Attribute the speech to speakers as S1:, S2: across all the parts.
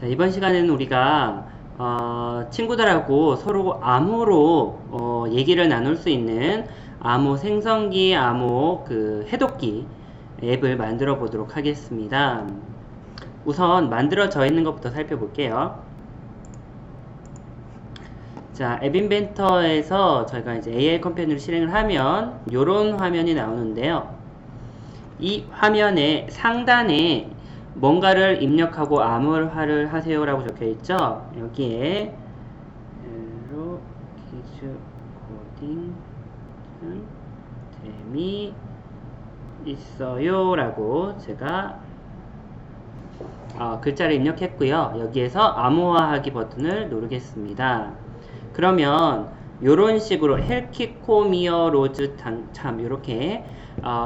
S1: 자, 이번 시간에는 우리가 친구들하고 서로 암호로 얘기를 나눌 수 있는 암호 생성기, 암호 그 해독기 앱을 만들어 보도록 하겠습니다. 우선 만들어져 있는 것부터 살펴볼게요. 자, 앱 인벤터에서 저희가 이제 AI 컴퓨터를 실행을 하면 이런 화면이 나오는데요. 이 화면의 상단에 뭔가를 입력하고 암호화를 하세요라고 적혀 있죠. 여기에 헬로 키즈 코딩 재미 있어요라고 제가 글자를 입력했고요. 여기에서 암호화하기 버튼을 누르겠습니다. 그러면 요런 식으로 헬키코미어 로즈 참 이렇게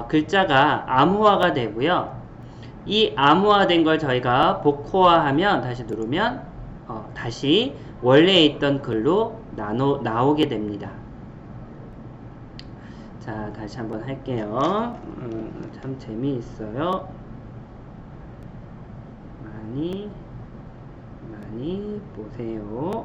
S1: 글자가 암호화가 되고요. 이 암호화된 걸 저희가 복호화하면 다시 누르면 다시 원래 있던 글로 나오게 됩니다. 자, 다시 한번 할게요. 참 재미있어요. 많이 보세요.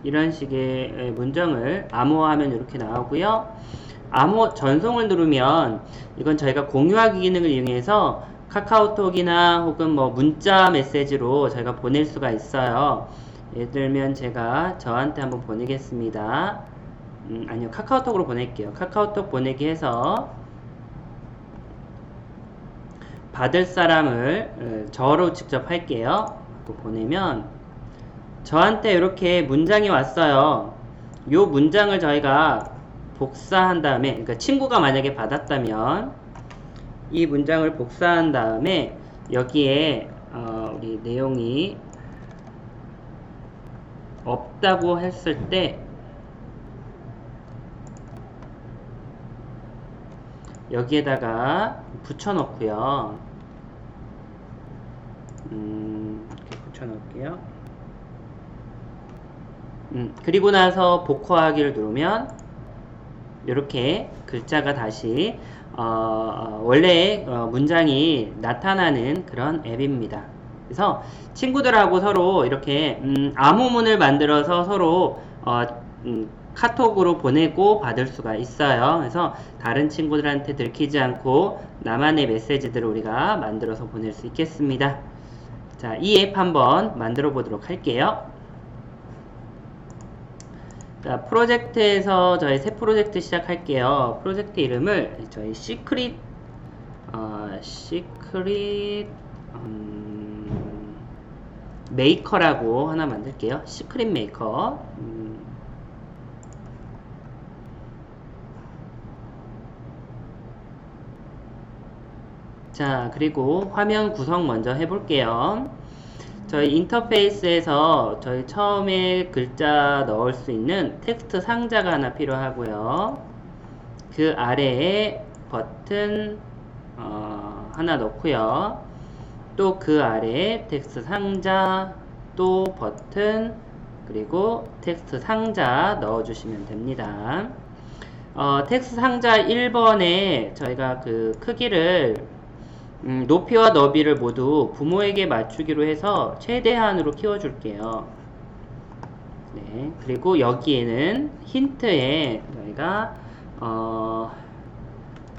S1: 이런 식의 문장을 암호화하면 이렇게 나오고요. 암호 전송을 누르면 이건 저희가 공유하기 기능을 이용해서 카카오톡이나 혹은 뭐 문자 메시지로 저희가 보낼 수가 있어요. 예를 들면 제가 저한테 한번 보내겠습니다. 아니요, 카카오톡으로 보낼게요. 카카오톡 보내기 해서 받을 사람을 저로 직접 할게요. 보내면 저한테 이렇게 문장이 왔어요. 이 문장을 저희가 복사한 다음에, 그러니까 친구가 만약에 받았다면 이 문장을 복사한 다음에 여기에 우리 내용이 없다고 했을 때 여기에다가 붙여놓고요. 이렇게 붙여놓을게요. 그리고 나서 복호하기를 누르면 이렇게 글자가 다시 원래 문장이 나타나는 그런 앱입니다. 그래서 친구들하고 서로 이렇게 암호문을 만들어서 서로 카톡으로 보내고 받을 수가 있어요. 그래서 다른 친구들한테 들키지 않고 나만의 메시지들을 우리가 만들어서 보낼 수 있겠습니다. 자, 이 앱 한번 만들어 보도록 할게요. 자, 프로젝트에서 저희 새 프로젝트 시작할게요. 프로젝트 이름을 저희 시크릿 메이커라고 하나 만들게요. 시크릿 메이커. 자, 그리고 화면 구성 먼저 해볼게요. 저희 인터페이스에서 저희 처음에 글자 넣을 수 있는 텍스트 상자가 하나 필요하고요. 그 아래에 버튼 하나 넣고요. 또 그 아래에 텍스트 상자, 또 버튼, 그리고 텍스트 상자 넣어주시면 됩니다. 텍스트 상자 1번에 저희가 그 크기를 높이와 너비를 모두 부모에게 맞추기로 해서 최대한으로 키워줄게요. 네, 그리고 여기에는 힌트에 저희가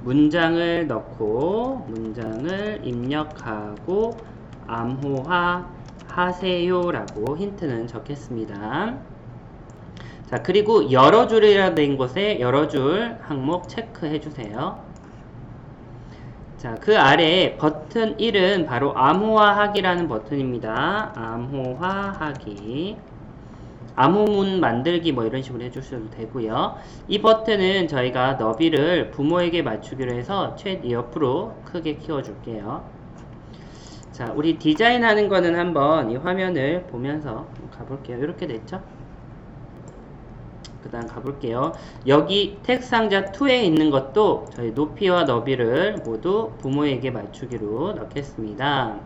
S1: 문장을 넣고 문장을 입력하고 암호화 하세요 라고 힌트는 적겠습니다. 자, 그리고 여러 줄이라 된 곳에 여러 줄 항목 체크해 주세요. 자, 그 아래에 버튼 1은 바로 암호화하기라는 버튼입니다. 암호화하기. 암호문 만들기 뭐 이런 식으로 해주셔도 되고요. 이 버튼은 저희가 너비를 부모에게 맞추기로 해서 옆으로 크게 키워줄게요. 자, 우리 디자인하는 거는 한번 이 화면을 보면서 가볼게요. 이렇게 됐죠? 그 다음 가볼게요. 여기 텍스트 상자 2에 있는 것도 저희 높이와 너비를 모두 부모에게 맞추기로 넣겠습니다.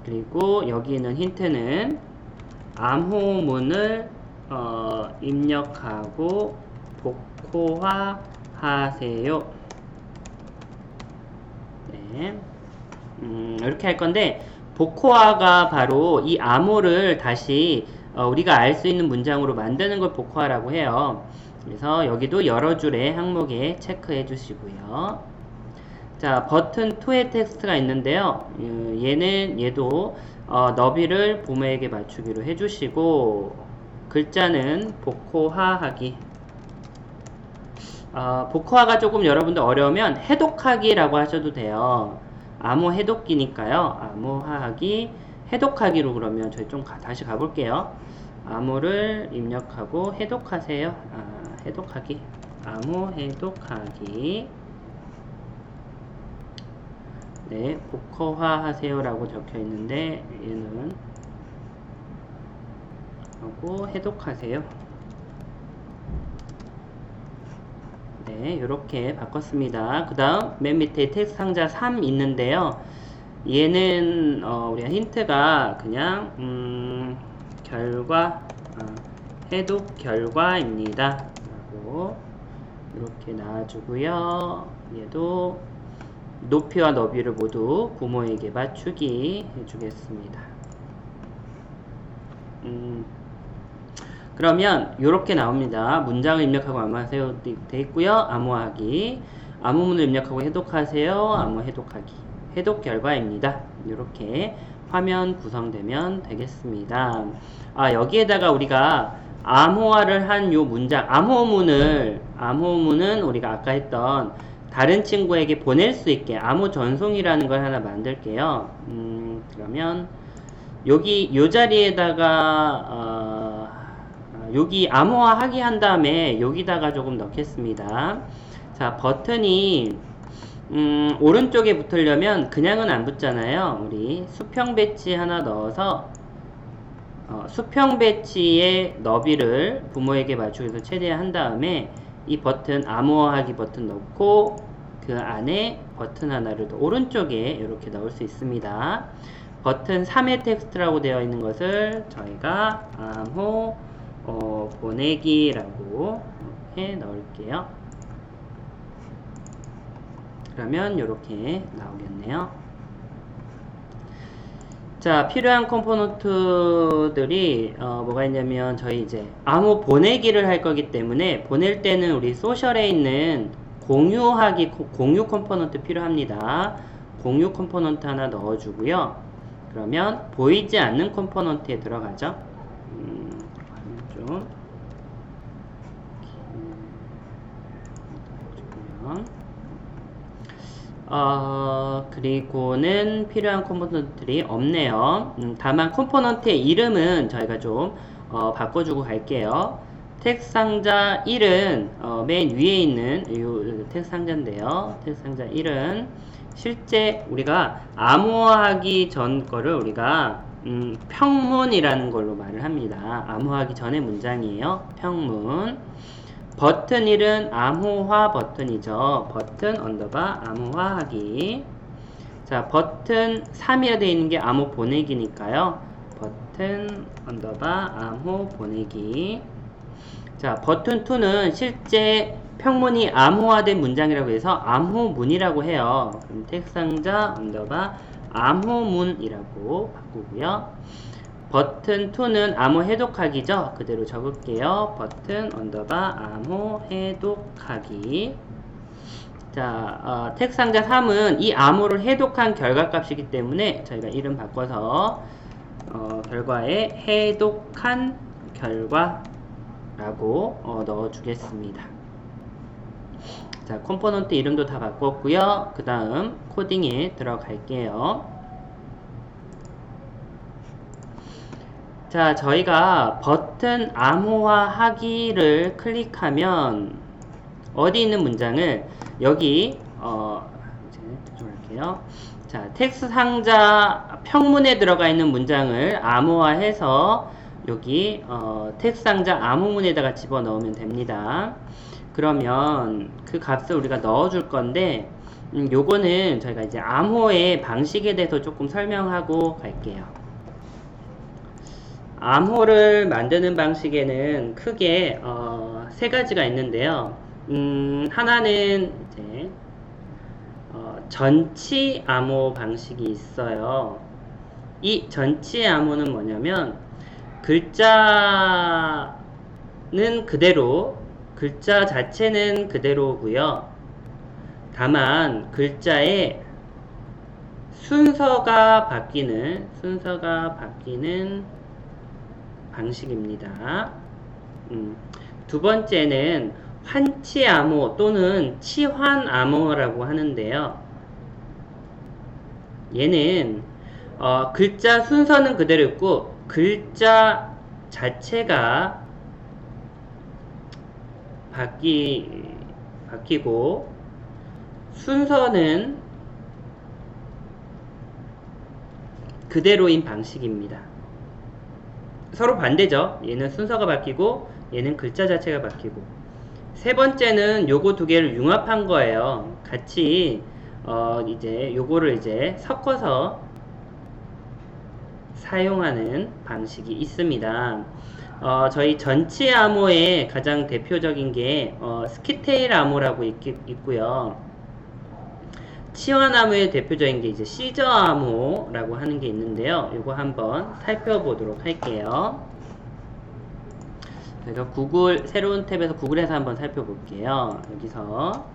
S1: 그리고 여기 있는 힌트는 암호문을 입력하고 복호화 하세요. 네. 이렇게 할 건데, 복호화가 바로 이 암호를 다시 우리가 알 수 있는 문장으로 만드는 걸 복호화라고 해요. 그래서 여기도 여러 줄의 항목에 체크해 주시고요. 자, 버튼 2의 텍스트가 있는데요. 얘도 너비를 부모에게 맞추기로 해주시고, 글자는 복호화하기. 복호화가 조금 여러분들 어려우면 해독하기라고 하셔도 돼요. 암호 해독기니까요. 암호화하기, 해독하기로 그러면 저희 좀 다시 가볼게요. 암호를 입력하고 해독하세요. 해독하기. 암호 해독하기. 네, 복호화 하세요라고 적혀 있는데 얘는 하고 해독하세요. 네, 이렇게 바꿨습니다. 그 다음 맨 밑에 텍스트 상자 3 있는데요. 얘는 우리가 힌트가 그냥 결과 해독 결과입니다 라고 이렇게 놔주고요. 얘도 높이와 너비를 모두 부모에게 맞추기 해주겠습니다. 그러면 이렇게 나옵니다. 문장을 입력하고 암호하세요 돼 있고요. 암호하기, 암호문을 입력하고 해독하세요. 암호 해독하기, 해독 결과입니다. 이렇게 화면 구성되면 되겠습니다. 여기에다가 우리가 암호화를 한 요 문장, 암호문은 우리가 아까 했던 다른 친구에게 보낼 수 있게 암호 전송이라는 걸 하나 만들게요. 그러면 여기 요 자리에다가 여기 암호화 하기 한 다음에 여기다가 조금 넣겠습니다. 자, 버튼이 오른쪽에 붙으려면 그냥은 안 붙잖아요. 우리 수평 배치 하나 넣어서 수평 배치의 너비를 부모에게 맞추기 최대한 한 다음에 이 버튼 암호화하기 버튼 넣고 그 안에 버튼 하나를 더 오른쪽에 이렇게 넣을 수 있습니다. 버튼 3의 텍스트라고 되어 있는 것을 저희가 암호 보내기라고 이렇게 넣을게요. 그러면 이렇게 나오겠네요. 자, 필요한 컴포넌트들이 뭐가 있냐면 저희 이제 암호 보내기를 할 거기 때문에 보낼 때는 우리 소셜에 있는 공유 컴포넌트 필요합니다. 공유 컴포넌트 하나 넣어주고요. 그러면 보이지 않는 컴포넌트에 들어가죠. 좀 그리고는 필요한 컴포넌트들이 없네요. 다만 컴포넌트의 이름은 저희가 좀 바꿔주고 갈게요. 텍스트 상자 1은 맨 위에 있는 이 텍스트 상자인데요. 텍스트 상자 1은 실제 우리가 암호화하기 전 거를 우리가 평문이라는 걸로 말을 합니다. 암호하기 전의 문장이에요. 평문. 버튼 1은 암호화 버튼이죠. 버튼 언더바 암호화하기. 자, 버튼 3이라 되어 있는 게 암호 보내기니까요. 버튼 언더바 암호 보내기. 자, 버튼 2는 실제 평문이 암호화된 문장이라고 해서 암호문이라고 해요. 그럼 텍스트 상자 언더바 암호문이라고 바꾸고요. 버튼 2는 암호 해독하기죠. 그대로 적을게요. 버튼 언더바 암호 해독하기. 자, 텍스트 상자 3은 이 암호를 해독한 결과값이기 때문에 저희가 이름 바꿔서 결과에 해독한 결과라고 넣어주겠습니다. 자, 컴포넌트 이름도 다 바꿨고요. 그 다음 코딩에 들어갈게요. 자, 저희가 버튼 암호화 하기를 클릭하면 어디 있는 문장을 여기 이제 조정할게요. 자, 텍스트 상자 평문에 들어가 있는 문장을 암호화해서 여기 텍스트 상자 암호문에다가 집어넣으면 됩니다. 그러면 그 값을 우리가 넣어줄 건데 요거는 저희가 이제 암호의 방식에 대해서 조금 설명하고 갈게요. 암호를 만드는 방식에는 크게 세 가지가 있는데요. 하나는 이제 전치 암호 방식이 있어요. 이 전치 암호는 뭐냐면 글자는 그대로, 글자 자체는 그대로고요. 다만 글자의 순서가 바뀌는 방식입니다. 두 번째는 환치암호 또는 치환암호라고 하는데요. 얘는 글자 순서는 그대로 있고 글자 자체가 바뀌고 순서는 그대로인 방식입니다. 서로 반대죠. 얘는 순서가 바뀌고 얘는 글자 자체가 바뀌고. 세 번째는 요거 두 개를 융합한 거예요. 같이 이제 요거를 이제 섞어서 사용하는 방식이 있습니다. 저희 전치 암호의 가장 대표적인 게 스키테일 암호라고 있고요. 치환 암호의 대표적인 게 이제 시저 암호라고 하는 게 있는데요. 이거 한번 살펴보도록 할게요. 제가 새로운 탭에서 구글에서 한번 살펴볼게요. 여기서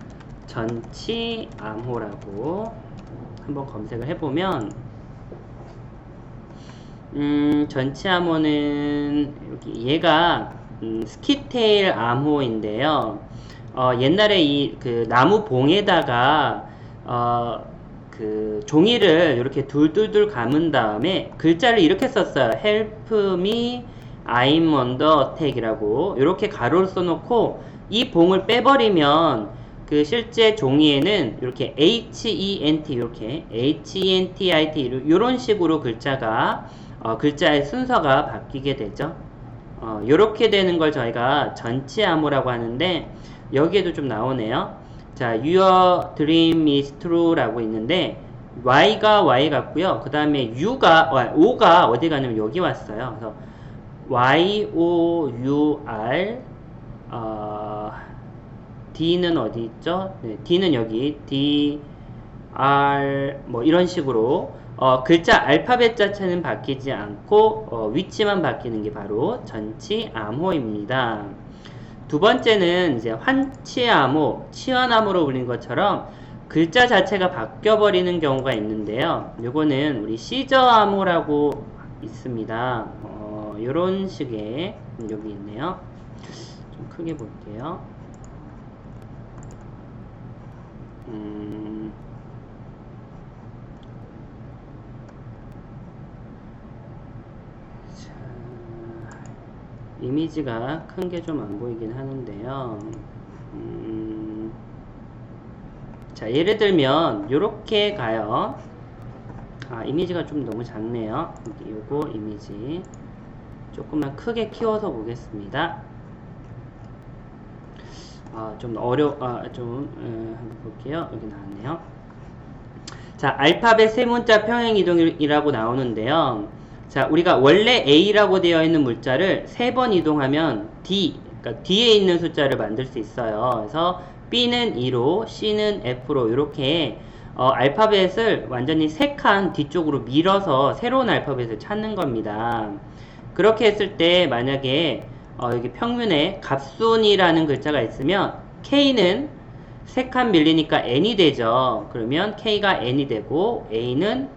S1: 전치 암호라고 한번 검색을 해보면 전치 암호는 여기 얘가 스키테일 암호인데요. 옛날에 그 나무 봉에다가 그 종이를 이렇게 둘둘둘 감은 다음에 글자를 이렇게 썼어요. Help me, I'm under attack이라고 이렇게 가로를 써놓고 이 봉을 빼버리면 그 실제 종이에는 이렇게 HENT 이렇게 HENTIT 이런 식으로 글자가 글자의 순서가 바뀌게 되죠. 이렇게 되는 걸 저희가 전치 암호라고 하는데 여기에도 좀 나오네요. 자, Your dream is true 라고 있는데 Y가 Y 같고요. 그 다음에 O가 어디 가냐면 여기 왔어요. 그래서 Y-O-U-R D는 어디 있죠? 네, D는 여기 D-R 뭐 이런 식으로 글자 알파벳 자체는 바뀌지 않고 위치만 바뀌는 게 바로 전치 암호입니다. 두 번째는 이제 환치암호, 치환암호로 불린 것처럼 글자 자체가 바뀌어버리는 경우가 있는데요. 요거는 우리 시저암호라고 있습니다. 요런 식의 여기 있네요. 좀 크게 볼게요. 이미지가 큰 게 좀 안 보이긴 하는데요. 자, 예를 들면 요렇게 가요. 이미지가 좀 너무 작네요. 요거 이미지 조금만 크게 키워서 보겠습니다. 좀 한번 볼게요. 여기 나왔네요. 자, 알파벳 세 문자 평행 이동이라고 나오는데요. 자, 우리가 원래 A라고 되어 있는 문자를 3번 이동하면 D, 그러니까 D에 있는 숫자를 만들 수 있어요. 그래서 B는 2로, C는 F로 이렇게 알파벳을 완전히 3칸 뒤쪽으로 밀어서 새로운 알파벳을 찾는 겁니다. 그렇게 했을 때 만약에 여기 평면에 갑순이라는 글자가 있으면 K는 3칸 밀리니까 N이 되죠. 그러면 K가 N이 되고 A는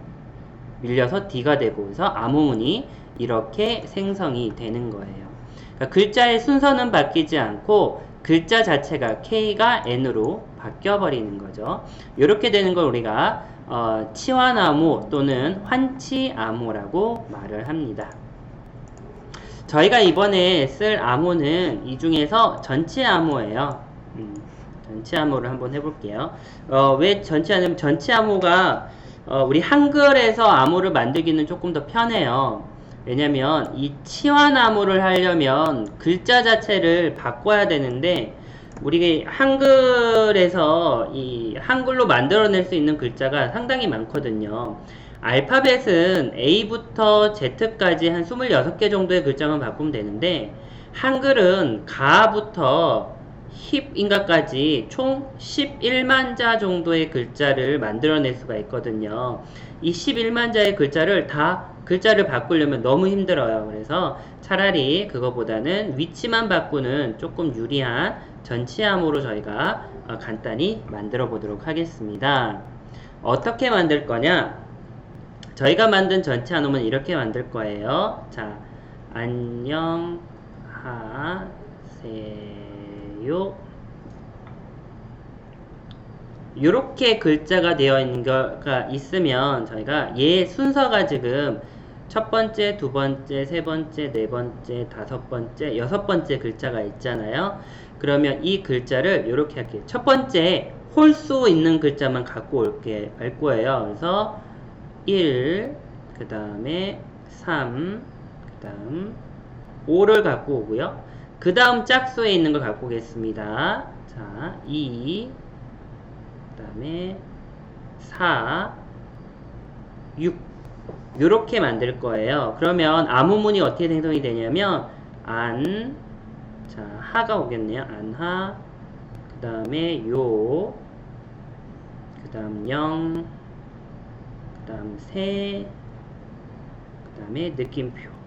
S1: 밀려서 D가 되고 그래서 암호문이 이렇게 생성이 되는 거예요. 그러니까 글자의 순서는 바뀌지 않고 글자 자체가 K가 N으로 바뀌어 버리는 거죠. 이렇게 되는 걸 우리가 치환암호 또는 환치암호라고 말을 합니다. 저희가 이번에 쓸 암호는 이 중에서 전치암호예요. 전치암호를 한번 해볼게요. 왜 전치암호냐면 전치암호가 우리 한글에서 암호를 만들기는 조금 더 편해요. 왜냐면 이 치환암호를 하려면 글자 자체를 바꿔야 되는데 우리 한글에서 이 한글로 만들어낼 수 있는 글자가 상당히 많거든요. 알파벳은 A부터 Z까지 한 26개 정도의 글자만 바꾸면 되는데 한글은 가부터 힙인가까지 총 11만 자 정도의 글자를 만들어낼 수가 있거든요. 이 11만 자의 글자를 바꾸려면 너무 힘들어요. 그래서 차라리 그거보다는 위치만 바꾸는 조금 유리한 전치암호로 저희가 간단히 만들어 보도록 하겠습니다. 어떻게 만들 거냐? 저희가 만든 전치암호는 이렇게 만들 거예요. 자, 안녕하세요. 이렇게 글자가 되어 있는 거가 있으면 저희가 얘 순서가 지금 첫 번째, 두 번째, 세 번째, 네 번째, 다섯 번째, 여섯 번째 글자가 있잖아요. 그러면 이 글자를 이렇게 할게요. 첫 번째 홀수 있는 글자만 갖고 갈 거예요. 그래서 1, 그 다음에 3, 그 다음 5를 갖고 오고요. 그 다음 짝수에 있는 걸 갖고 오겠습니다. 자, 2, 그 다음에 4, 6 이렇게 만들 거예요. 그러면 암호문이 어떻게 생성이 되냐면 자, 하가 오겠네요. 안하, 그 다음에 요, 그 다음 0, 그 다음 세, 그 다음에 느낌표.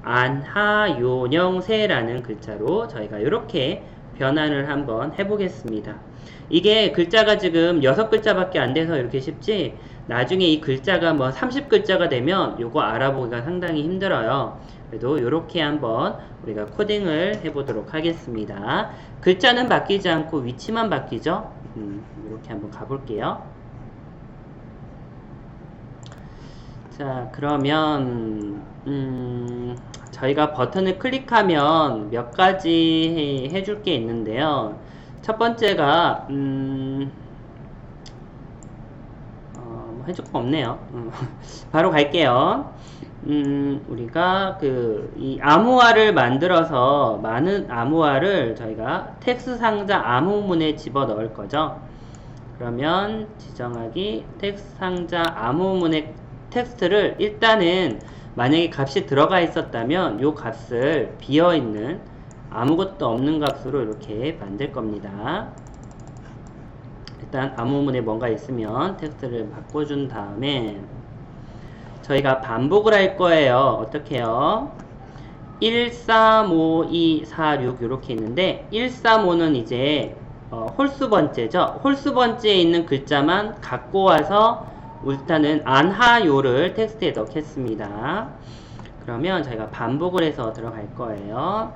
S1: 안하요녕세라는 글자로 저희가 이렇게 변환을 한번 해보겠습니다. 이게 글자가 지금 6글자밖에 안 돼서 이렇게 쉽지, 나중에 이 글자가 뭐 30글자가 되면 요거 알아보기가 상당히 힘들어요. 그래도 이렇게 한번 우리가 코딩을 해보도록 하겠습니다. 글자는 바뀌지 않고 위치만 바뀌죠. 이렇게 한번 가볼게요. 자, 그러면 저희가 버튼을 클릭하면 몇 가지 해줄 게 있는데요. 첫 번째가 뭐 해줄 거 없네요. 바로 갈게요. 우리가 이 암호화를 만들어서 많은 암호화를 저희가 텍스트 상자 암호문에 집어 넣을 거죠. 그러면 지정하기 텍스트 상자 암호문의 텍스트를 일단은 만약에 값이 들어가 있었다면 이 값을 비어있는 아무것도 없는 값으로 이렇게 만들 겁니다. 일단 암호문에 뭔가 있으면 텍스트를 바꿔준 다음에 저희가 반복을 할 거예요. 어떻게 해요? 1, 3, 5, 2, 4, 6 이렇게 있는데 1, 3, 5는 이제 홀수 번째죠. 홀수 번째에 있는 글자만 갖고 와서 일단은 안하요를 텍스트에 넣겠습니다. 그러면 저희가 반복을 해서 들어갈 거예요.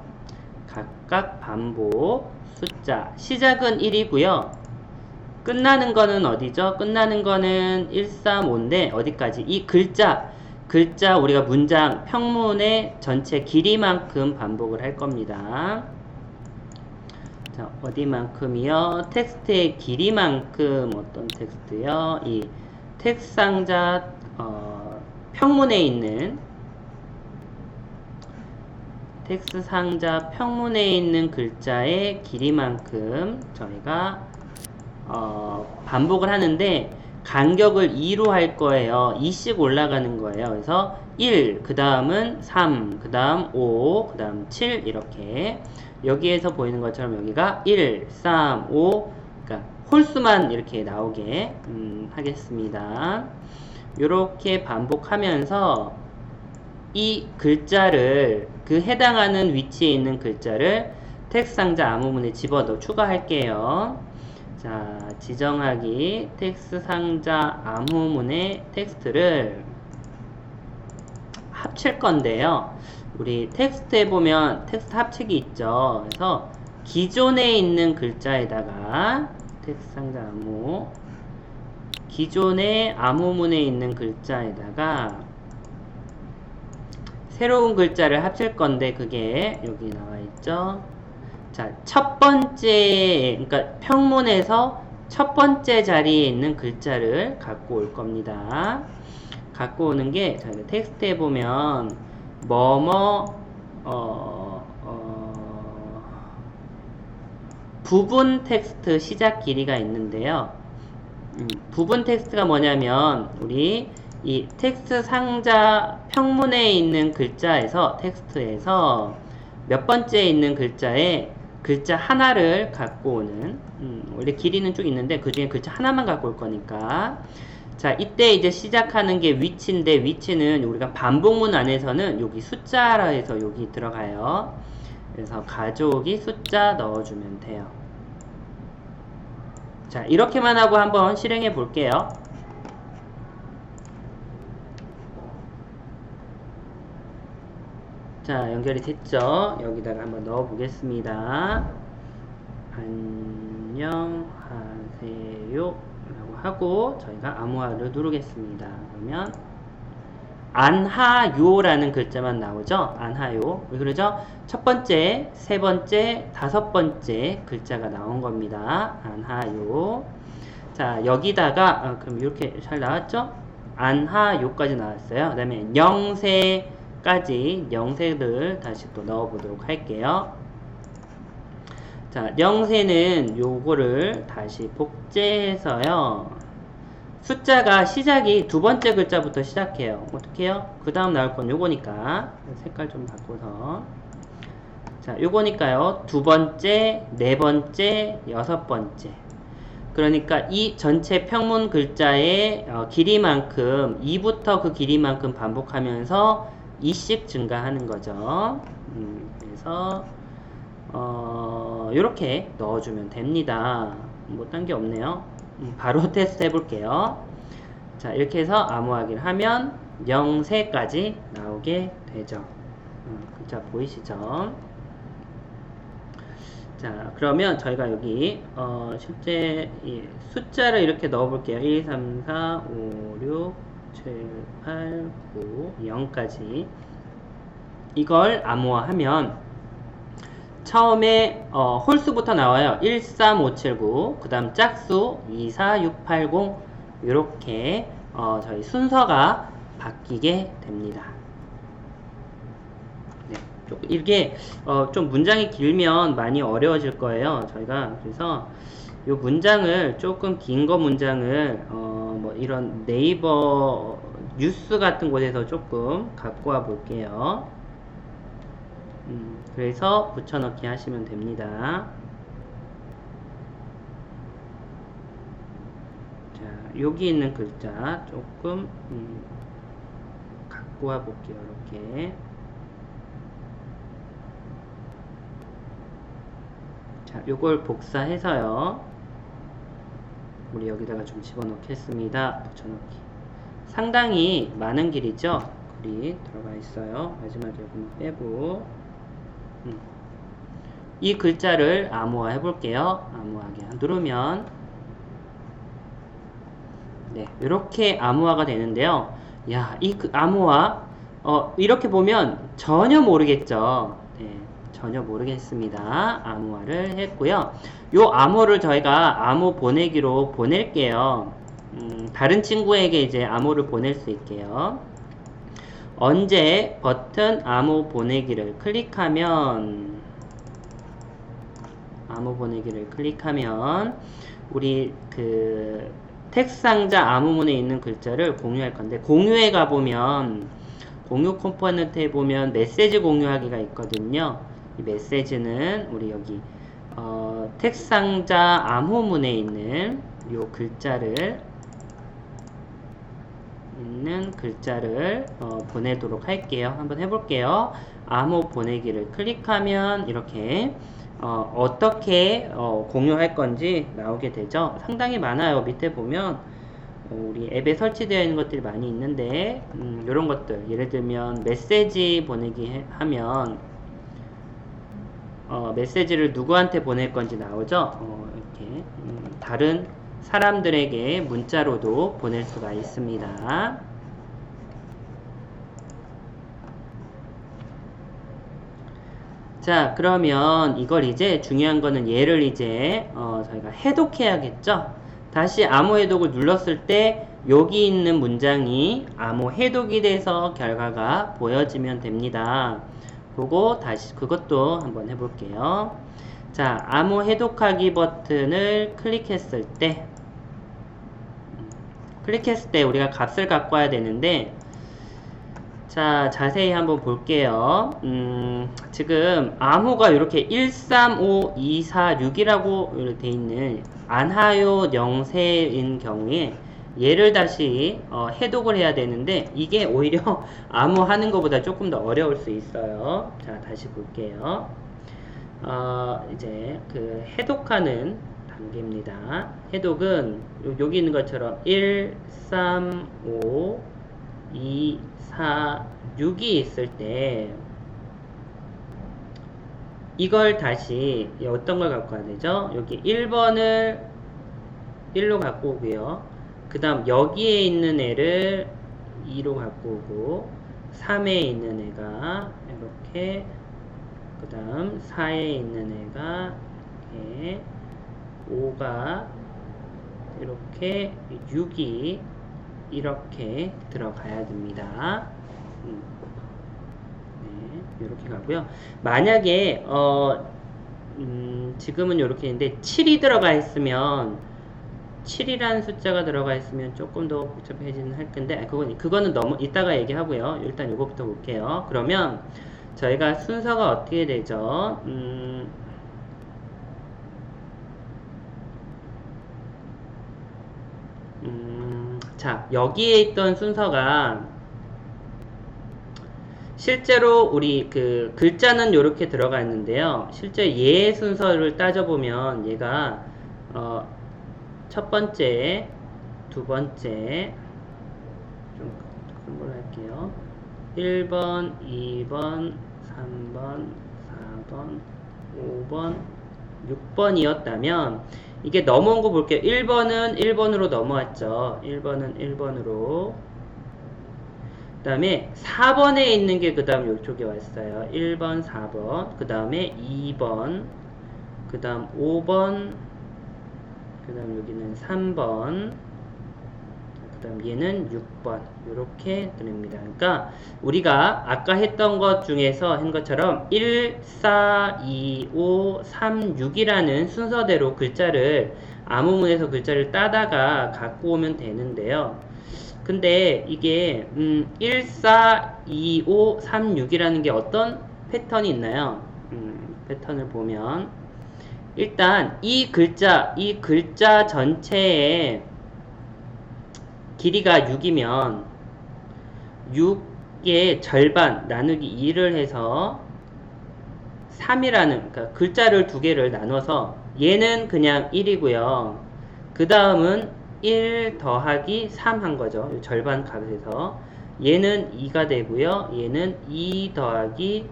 S1: 각각 반복 숫자 시작은 1이고요. 끝나는 거는 어디죠? 끝나는 거는 1, 3, 5인데 어디까지? 이 글자 우리가 문장 평문의 전체 길이만큼 반복을 할 겁니다. 자, 어디만큼이요? 텍스트의 길이만큼. 어떤 텍스트요? 이 텍스트 상자 평문에 있는 텍스트 상자 평문에 있는 글자의 길이만큼 저희가 반복을 하는데 간격을 2로 할 거예요. 2씩 올라가는 거예요. 그래서 1, 그 다음은 3, 그 다음 5, 그 다음 7 이렇게 여기에서 보이는 것처럼 여기가 1, 3, 5 그러니까 홀수만 이렇게 나오게 하겠습니다. 이렇게 반복하면서 이 글자를 그 해당하는 위치에 있는 글자를 텍스트 상자 암호문에 집어넣어 추가할게요. 자, 지정하기 텍스트 상자 암호문의 텍스트를 합칠 건데요. 우리 텍스트에 보면 텍스트 합치기 있죠. 그래서 기존에 있는 글자에다가 텍스트 상자 암호 기존의 암호문에 있는 글자에다가 새로운 글자를 합칠 건데 그게 여기 나와 있죠. 자, 첫 번째, 그러니까 평문에서 첫 번째 자리에 있는 글자를 갖고 올 겁니다. 갖고 오는 게 저희가 텍스트에 보면 부분 텍스트 시작 길이가 있는데요. 부분 텍스트가 뭐냐면 우리 이 텍스트 상자 평문에 있는 글자에서 텍스트에서 몇 번째에 있는 글자에 글자 하나를 갖고 오는, 원래 길이는 쭉 있는데 그 중에 글자 하나만 갖고 올 거니까. 자, 이때 이제 시작하는 게 위치인데, 위치는 우리가 반복문 안에서는 여기 숫자라 해서 여기 들어가요. 그래서 가족이 숫자 넣어주면 돼요. 자, 이렇게만 하고 한번 실행해 볼게요. 자, 연결이 됐죠? 여기다가 한번 넣어 보겠습니다. 안녕하세요 라고 하고 저희가 암호화를 누르겠습니다. 그러면 안하요라는 글자만 나오죠? 안하요. 왜 그러죠? 첫 번째, 세 번째, 다섯 번째 글자가 나온 겁니다. 안하요. 자, 여기다가 그럼 이렇게 잘 나왔죠? 안하요까지 나왔어요. 그 다음에 영세까지 영세를 다시 또 넣어보도록 할게요. 자, 영세는 요거를 다시 복제해서요. 숫자가 시작이 두 번째 글자부터 시작해요. 어떻게 해요? 그 다음 나올 건 요거니까 색깔 좀 바꿔서, 자, 요거니까요. 두 번째, 네 번째, 여섯 번째. 그러니까 이 전체 평문 글자의 길이만큼 2부터 그 길이만큼 반복하면서 2씩 증가하는 거죠. 그래서 요렇게 넣어주면 됩니다. 뭐 딴 게 없네요. 바로 테스트 해볼게요. 자, 이렇게 해서 암호하기를 하면 0세까지 나오게 되죠. 글자 보이시죠? 자, 그러면 저희가 여기 실제 숫자를 이렇게 넣어볼게요. 1, 3, 4, 5, 6, 7, 8, 9, 0까지 이걸 암호화하면 처음에 홀수부터 나와요. 13579, 그 다음 짝수 24680, 이렇게 저희 순서가 바뀌게 됩니다. 네, 이게 좀 문장이 길면 많이 어려워질 거예요. 저희가 그래서 이 문장을 조금 긴 거 문장을 뭐 이런 네이버 뉴스 같은 곳에서 조금 갖고 와 볼게요. 그래서 붙여넣기 하시면 됩니다. 자, 여기 있는 글자 조금 갖고 와 볼게요. 이렇게. 자, 요걸 복사해서요. 우리 여기다가 좀 집어넣겠습니다. 붙여넣기. 상당히 많은 길이죠? 글이 들어가 있어요. 마지막에 여기 빼고. 이 글자를 암호화 해볼게요. 암호하기 누르면 네, 이렇게 암호화가 되는데요. 야, 이 암호화 이렇게 보면 전혀 모르겠죠. 네, 전혀 모르겠습니다. 암호화를 했고요. 요 암호를 저희가 암호 보내기로 보낼게요. 다른 친구에게 이제 암호를 보낼 수 있게요. 언제 버튼 암호 보내기를 클릭하면 우리 그 텍스트 상자 암호문에 있는 글자를 공유할 건데, 공유에 가보면 공유 컴포넌트에 보면 메시지 공유하기가 있거든요. 이 메시지는 우리 여기 텍스트 상자 암호문에 있는 요 글자를 보내도록 할게요. 한번 해볼게요. 암호 보내기를 클릭하면 이렇게 어떻게 공유할 건지 나오게 되죠. 상당히 많아요. 밑에 보면 우리 앱에 설치되어 있는 것들이 많이 있는데 이런 것들, 예를 들면 메시지 보내기 하면 메시지를 누구한테 보낼 건지 나오죠. 이렇게 다른 사람들에게 문자로도 보낼 수가 있습니다. 자, 그러면 이걸 이제 중요한 거는 얘를 이제 저희가 해독해야겠죠. 다시 암호 해독을 눌렀을 때 여기 있는 문장이 암호 해독이 돼서 결과가 보여지면 됩니다. 그리고 다시 그것도 한번 해볼게요. 자, 암호 해독하기 버튼을 클릭했을 때 우리가 값을 갖고 와야 되는데, 자, 자세히 한번 볼게요. 지금 암호가 이렇게 1, 3, 5, 2, 4, 6이라고 돼 있는 안하요 영세인 경우에 얘를 다시 해독을 해야 되는데 이게 오히려 암호하는 것보다 조금 더 어려울 수 있어요. 자, 다시 볼게요. 이제 그 해독하는 단계입니다. 해독은 여기 있는 것처럼 1, 3, 5, 2, 4, 6이 있을 때 이걸 다시 어떤 걸 갖고 와야 되죠? 여기 1번을 1로 갖고 오고요. 그 다음 여기에 있는 애를 2로 갖고 오고 3에 있는 애가 이렇게 그 다음 4에 있는 애가 이렇게 5가 이렇게 6이 이렇게 들어가야 됩니다. 네, 이렇게 가고요. 만약에 지금은 이렇게 있는데 7이 들어가 있으면 7이라는 숫자가 들어가 있으면 조금 더 복잡해지는 할 건데 그거는 너무 이따가 얘기하고요. 일단 이거부터 볼게요. 그러면 저희가 순서가 어떻게 되죠? 자, 여기에 있던 순서가 실제로 우리 그 글자는 이렇게 들어가 있는데요. 실제 얘의 순서를 따져보면 얘가 첫 번째, 두 번째 좀 큰 걸로 할게요. 1번, 2번, 3번, 4번, 5번, 6번이었다면 이게 넘어온 거 볼게요. 1번은 1번으로 넘어왔죠. 1번은 1번으로. 그 다음에 4번에 있는 게 그 다음 이쪽에 왔어요. 1번, 4번. 그 다음에 2번. 그 다음 5번. 그 다음 여기는 3번. 그 다음 얘는 6번. 이렇게 드립니다. 그러니까 우리가 아까 했던 것 중에서 한 것처럼 1, 4, 2, 5, 3, 6이라는 순서대로 글자를 암호문에서 글자를 따다가 갖고 오면 되는데요. 근데 이게 1, 4, 2, 5, 3, 6이라는 게 어떤 패턴이 있나요? 패턴을 보면 일단 이 글자 전체에 길이가 6이면 6의 절반 나누기 2를 해서 3이라는 그러니까 글자를 두 개를 나눠서 얘는 그냥 1이고요. 그 다음은 1 더하기 3 한 거죠. 절반 값에서 얘는 2가 되고요. 얘는 2 더하기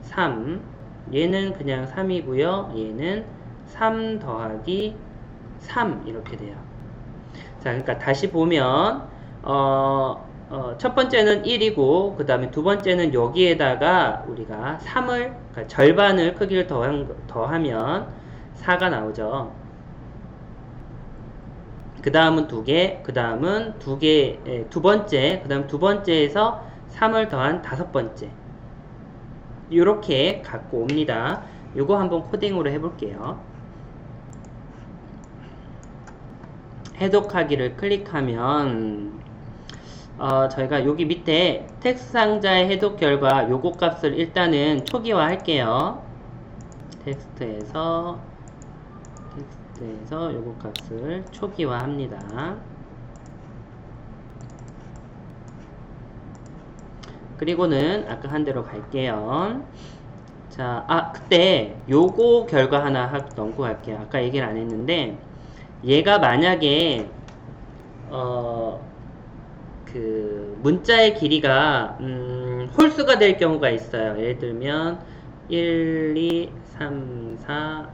S1: 3 얘는 그냥 3이고요. 얘는 3 더하기 3 이렇게 돼요. 자, 그러니까 다시 보면 첫 번째는 1이고 그 다음에 두 번째는 여기에다가 우리가 3을 그러니까 절반을 크기를 더하면 4가 나오죠. 그 다음은 2개, 그 다음은 2개, 두 번째, 그 다음 두 번째에서 3을 더한 다섯 번째. 이렇게 갖고 옵니다. 이거 한번 코딩으로 해볼게요. 해독하기를 클릭하면 저희가 여기 밑에 텍스트 상자의 해독 결과 요거 값을 일단은 초기화 할게요. 텍스트에서 요거 값을 초기화 합니다. 그리고는 아까 한 대로 갈게요. 자, 그때 요거 결과 하나 넘고 갈게요. 아까 얘기를 안 했는데 얘가 만약에 그 문자의 길이가 홀수가 될 경우가 있어요. 예를 들면 1, 2, 3, 4,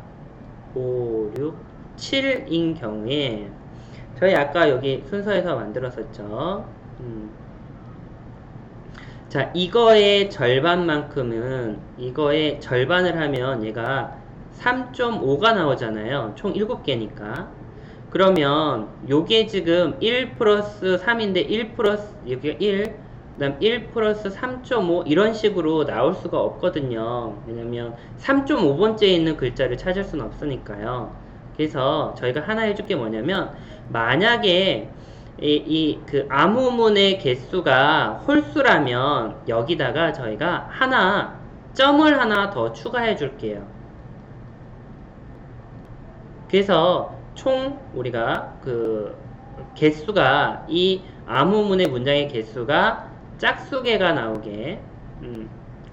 S1: 5, 6, 7인 경우에 저희 아까 여기 순서에서 만들었었죠. 자, 이거의 절반만큼은 이거의 절반을 하면 얘가 3.5가 나오잖아요. 총 7개니까. 그러면 요게 지금 1 플러스 3인데 1 플러스 여기가 1, 그 다음 1 플러스 3.5 이런 식으로 나올 수가 없거든요. 왜냐면 3.5번째에 있는 글자를 찾을 수는 없으니까요. 그래서 저희가 하나 해줄 게 뭐냐면 만약에 그 암호문의 개수가 홀수라면 여기다가 저희가 점을 하나 더 추가해 줄게요. 그래서 총 우리가 그 개수가 이 암호문의 문장의 개수가 짝수개가 나오게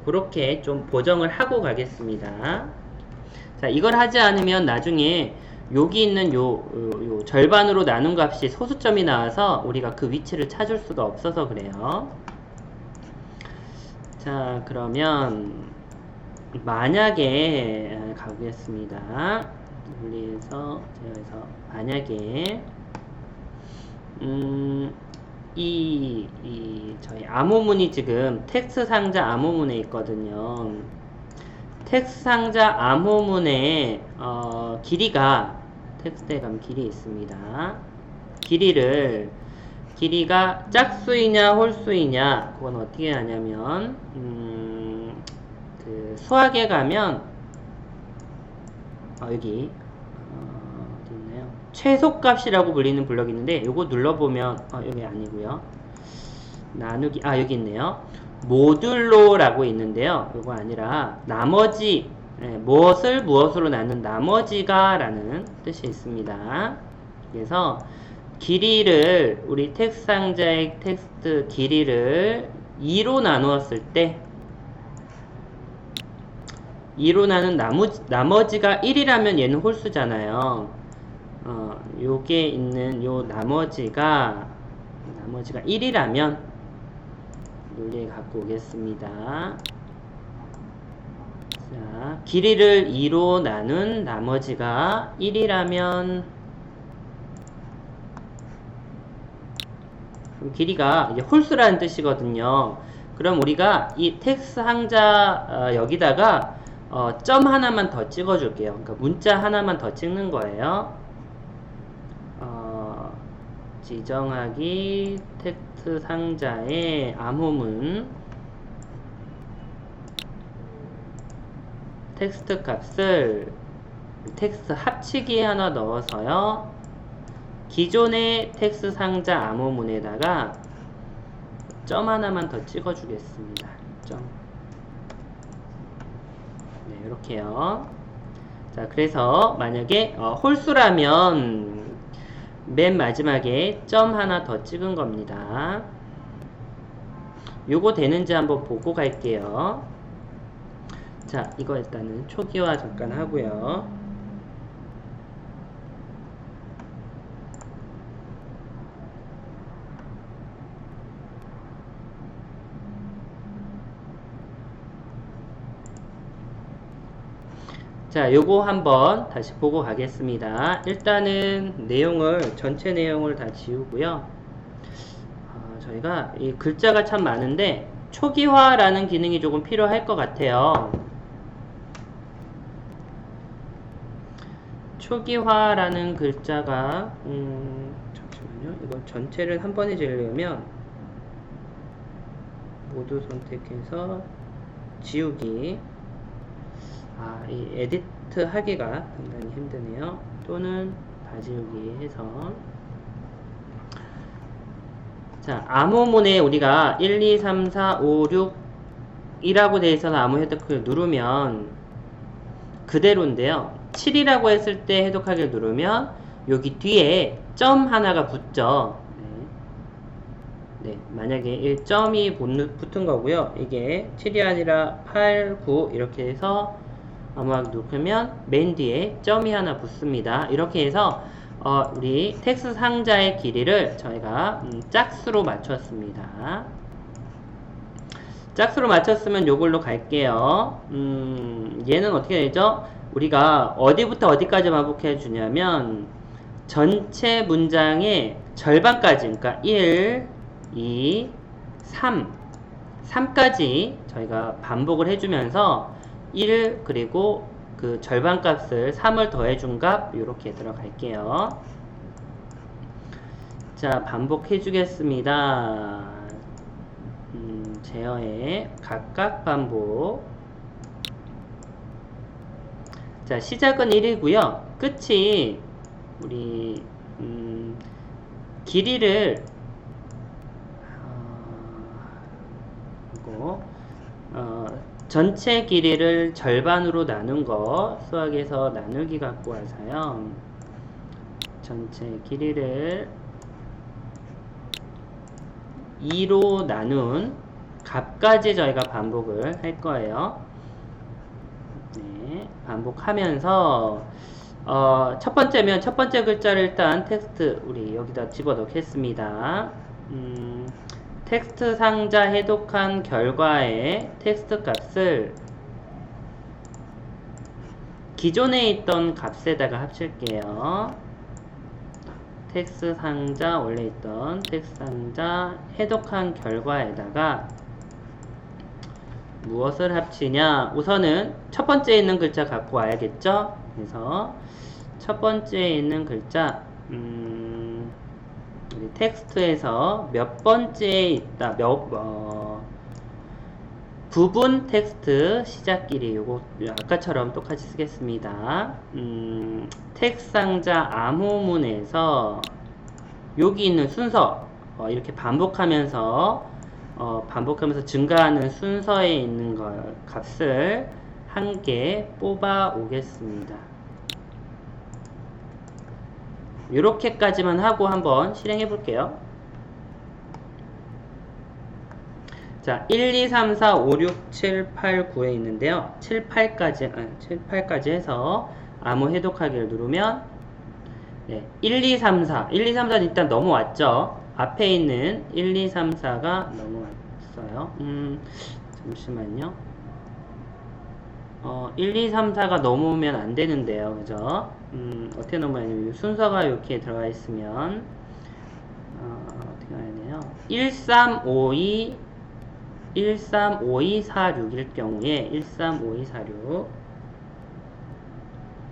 S1: 그렇게 좀 보정을 하고 가겠습니다. 자, 이걸 하지 않으면 나중에 여기 있는 요 절반으로 나눈 값이 소수점이 나와서 우리가 그 위치를 찾을 수가 없어서 그래요. 자, 그러면 만약에 가보겠습니다. 분리해서 제어해서 만약에 저희 암호문이 지금 텍스트 상자 암호문에 있거든요. 텍스트 상자 암호문의 길이가 텍스트에 가면 길이 있습니다. 길이가 짝수이냐 홀수이냐 그건 어떻게 하냐면 그 수학에 가면 여기 어디 있나요? 최소값이라고 불리는 블럭이 있는데 요거 눌러보면 여기 아니고요. 나누기 여기 있네요. 모듈로라고 있는데요. 요거 아니라 나머지 무엇을 무엇으로 나눈 나머지가 라는 뜻이 있습니다. 그래서 길이를 우리 텍스트 상자의 텍스트 길이를 2로 나누었을 때 2로 나눈 나머지가 1이라면 얘는 홀수잖아요. 요게 있는 요 나머지가 1이라면 논리에 갖고 오겠습니다. 자, 길이를 2로 나눈 나머지가 1이라면 그럼 길이가 이제 홀수라는 뜻이거든요. 그럼 우리가 이 텍스트 상자 여기다가 점 하나만 더 찍어줄게요. 그러니까 문자 하나만 더 찍는 거예요. 지정하기 텍스트 상자의 암호문 텍스트 값을 텍스트 합치기 하나 넣어서요. 기존의 텍스트 상자 암호문에다가 점 하나만 더 찍어주겠습니다. 점. 네, 이렇게요. 자, 그래서 만약에 홀수라면 맨 마지막에 점 하나 더 찍은 겁니다. 요거 되는지 한번 보고 갈게요. 자, 이거 일단은 초기화 잠깐 하고요. 자, 요거 한번 다시 보고 가겠습니다. 일단은 전체 내용을 다 지우고요. 저희가 이 글자가 참 많은데 초기화라는 기능이 조금 필요할 것 같아요. 초기화라는 글자가 잠시만요. 이거 전체를 한 번에 지으려면 모두 선택해서 지우기. 이 에디트 하기가 상당히 힘드네요. 또는 다 지우기 해서 자, 암호문에 우리가 1, 2, 3, 4, 5, 6 이라고 되어 있어서 암호 해독을 누르면 그대로인데요. 7이라고 했을 때 해독하기를 누르면 여기 뒤에 점 하나가 붙죠. 네, 만약에 1점이 붙은 거고요. 이게 7이 아니라 8, 9 이렇게 해서 암호하기 누르면 맨 뒤에 점이 하나 붙습니다. 이렇게 해서 우리 텍스트 상자의 길이를 저희가 짝수로 맞췄습니다. 짝수로 맞췄으면 요걸로 갈게요. 얘는 어떻게 되죠? 우리가 어디부터 어디까지 반복해 주냐면 전체 문장의 절반까지, 그러니까 1, 2, 3까지 저희가 반복을 해주면서 1 그리고 그 절반 값을 3을 더해준 값 이렇게 들어갈게요. 자, 반복해 주겠습니다. 제어에 각각 반복. 자, 시작은 1이고요. 끝이 우리 길이를 이거 전체 길이를 절반으로 나눈 거 수학에서 나누기 갖고 와서요. 전체 길이를 2로 나눈 값까지 저희가 반복을 할 거예요. 네, 반복하면서 첫 번째면 첫 번째 글자를 일단 텍스트 우리 여기다 집어넣겠습니다. 텍스트 상자 해독한 결과의 텍스트 값을 기존에 있던 값에다가 합칠게요. 텍스트 상자 원래 있던 텍스트 상자 해독한 결과에다가 무엇을 합치냐? 우선은 첫 번째에 있는 글자 갖고 와야겠죠? 그래서 첫 번째에 있는 글자 우리 텍스트에서 몇 번째에 있다 부분 텍스트 시작 길이 요거 아까처럼 똑같이 쓰겠습니다. 텍스트 상자 암호문에서 여기 있는 순서 이렇게 반복하면서 증가하는 순서에 있는 값을 한 개 뽑아 오겠습니다. 이렇게까지만 하고 한번 실행해 볼게요. 자, 1, 2, 3, 4, 5, 6, 7, 8, 9에 있는데요. 7, 8까지 해서 암호 해독하기를 누르면 네, 1, 2, 3, 4 1, 2, 3, 4는 일단 넘어왔죠. 앞에 있는 1, 2, 3, 4가 넘어왔어요. 잠시만요. 1, 2, 3, 4가 넘어오면 안 되는데요. 그죠? 어떻게 넘어야냐면 순서가 이렇게 들어가 있으면 어떻게 해야 되나요? 1, 3, 5, 2 4, 6일 경우에 1, 3, 5, 2, 4, 6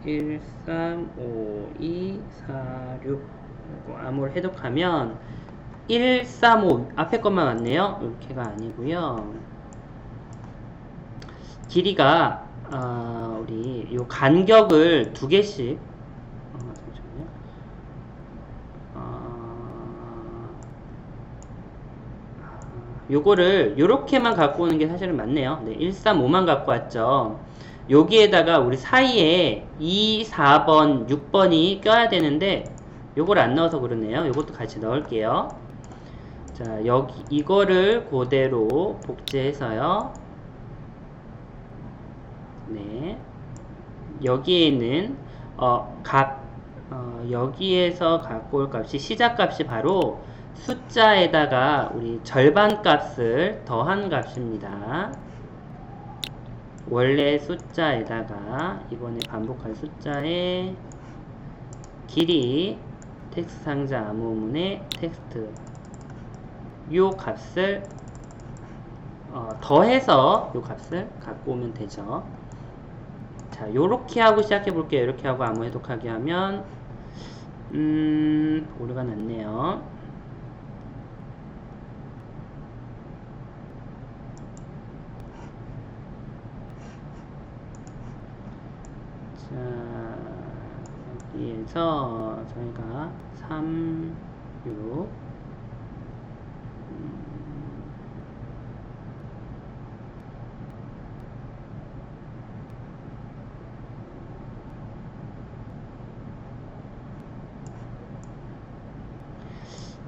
S1: 1, 3, 5, 2, 4, 6 암호를 해독하면 1, 3, 5 앞에 것만 왔네요. 이렇게가 아니고요. 길이가 우리 요 간격을 두 개씩 잠시만요. 요거를 요렇게만 갖고 오는 게 사실은 맞네요. 네, 1, 3, 5만 갖고 왔죠. 여기에다가 우리 사이에 2, 4번, 6번이 껴야 되는데 요걸 안 넣어서 그러네요. 요것도 같이 넣을게요. 자, 이거를 그대로 복제해서요. 네. 여기에 있는 여기에서 갖고 올 값이 시작 값이 바로 숫자에다가 우리 절반 값을 더한 값입니다. 원래 숫자에다가 이번에 반복할 숫자의 길이 텍스트 상자 암호문의 텍스트 요 값을 더해서 요 값을 갖고 오면 되죠. 자, 요렇게 하고 시작해 볼게요. 이렇게 하고 암호 해독하기 하면 오류가 났네요. 자, 여기에서 저희가 3, 6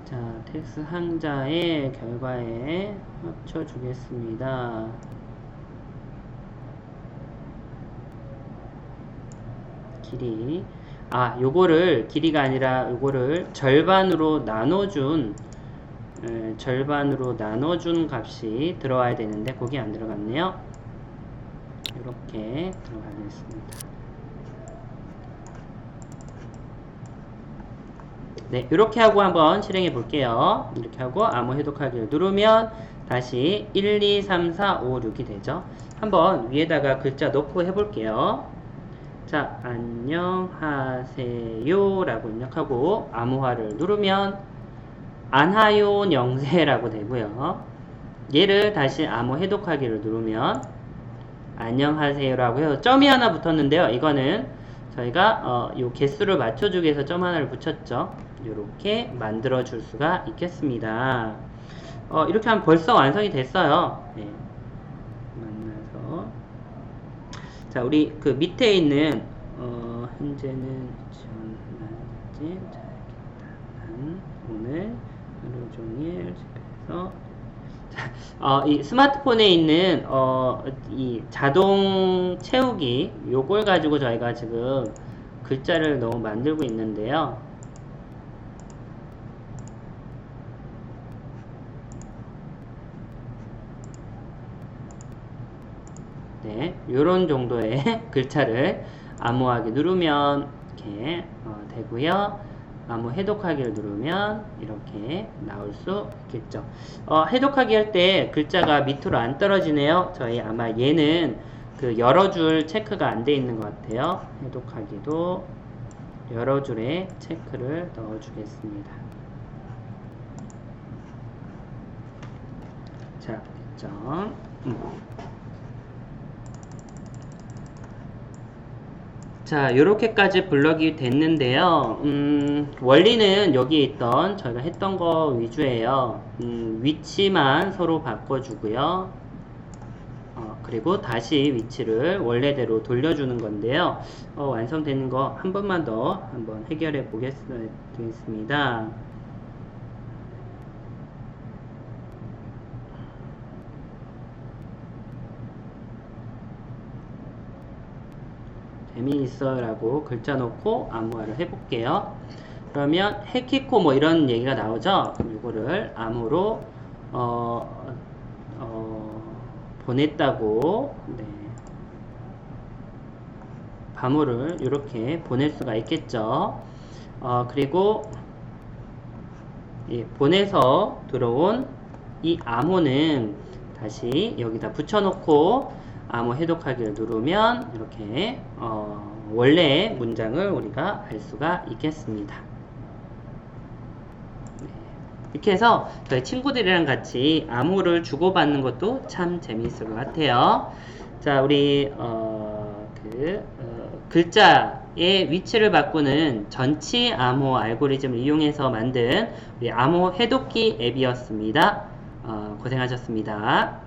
S1: 자, 텍스트 상자의 결과에 합쳐 주겠습니다. 길이 요거를 길이가 아니라 요거를 절반으로 나눠준 값이 들어와야 되는데 거기 안 들어갔네요. 이렇게 들어가겠습니다. 네, 이렇게 하고 한번 실행해 볼게요. 이렇게 하고 암호 해독하기를 누르면 다시 1, 2, 3, 4, 5, 6이 되죠. 한번 위에다가 글자 넣고 해볼게요. 자, 안녕하세요 라고 입력하고 암호화를 누르면 안하요 영세라고 되고요. 얘를 다시 암호 해독하기를 누르면 안녕하세요 라고 해요. 점이 하나 붙었는데요. 이거는 저희가 요 개수를 맞춰주기 위해서 점 하나를 붙였죠. 이렇게 만들어 줄 수가 있겠습니다. 이렇게 하면 벌써 완성이 됐어요. 네. 만나서 자, 우리 그 밑에 있는 현재는 지원하지 난 오늘 하루 종일 집에서 이 스마트폰에 있는 이 자동 채우기 요걸 가지고 저희가 지금 글자를 너무 만들고 있는데요. 네, 요런 정도의 글자를 암호하기 누르면 이렇게 되고요. 암호 해독하기를 누르면 이렇게 나올 수 있겠죠. 해독하기 할 때 글자가 밑으로 안 떨어지네요. 저희 아마 얘는 그 여러 줄 체크가 안 돼 있는 것 같아요. 해독하기도 여러 줄에 체크를 넣어 주겠습니다. 자, 됐죠. 자, 요렇게까지 블럭이 됐는데요. 원리는 여기 있던 저희가 했던 거 위주예요. 위치만 서로 바꿔주고요. 그리고 다시 위치를 원래대로 돌려주는 건데요. 완성되는 거 한 번만 더 한번 해결해 보겠습니다. 재미있어 라고 글자 놓고 암호화를 해볼게요. 그러면 해키코 뭐 이런 얘기가 나오죠. 이거를 암호로 보냈다고 네. 암호를 이렇게 보낼 수가 있겠죠. 그리고 보내서 들어온 이 암호는 다시 여기다 붙여놓고 암호 해독하기를 누르면 이렇게 원래 문장을 우리가 알 수가 있겠습니다. 네. 이렇게 해서 저희 친구들이랑 같이 암호를 주고받는 것도 참 재미있을 것 같아요. 자, 우리 글자의 위치를 바꾸는 전치 암호 알고리즘을 이용해서 만든 우리 암호 해독기 앱이었습니다. 고생하셨습니다.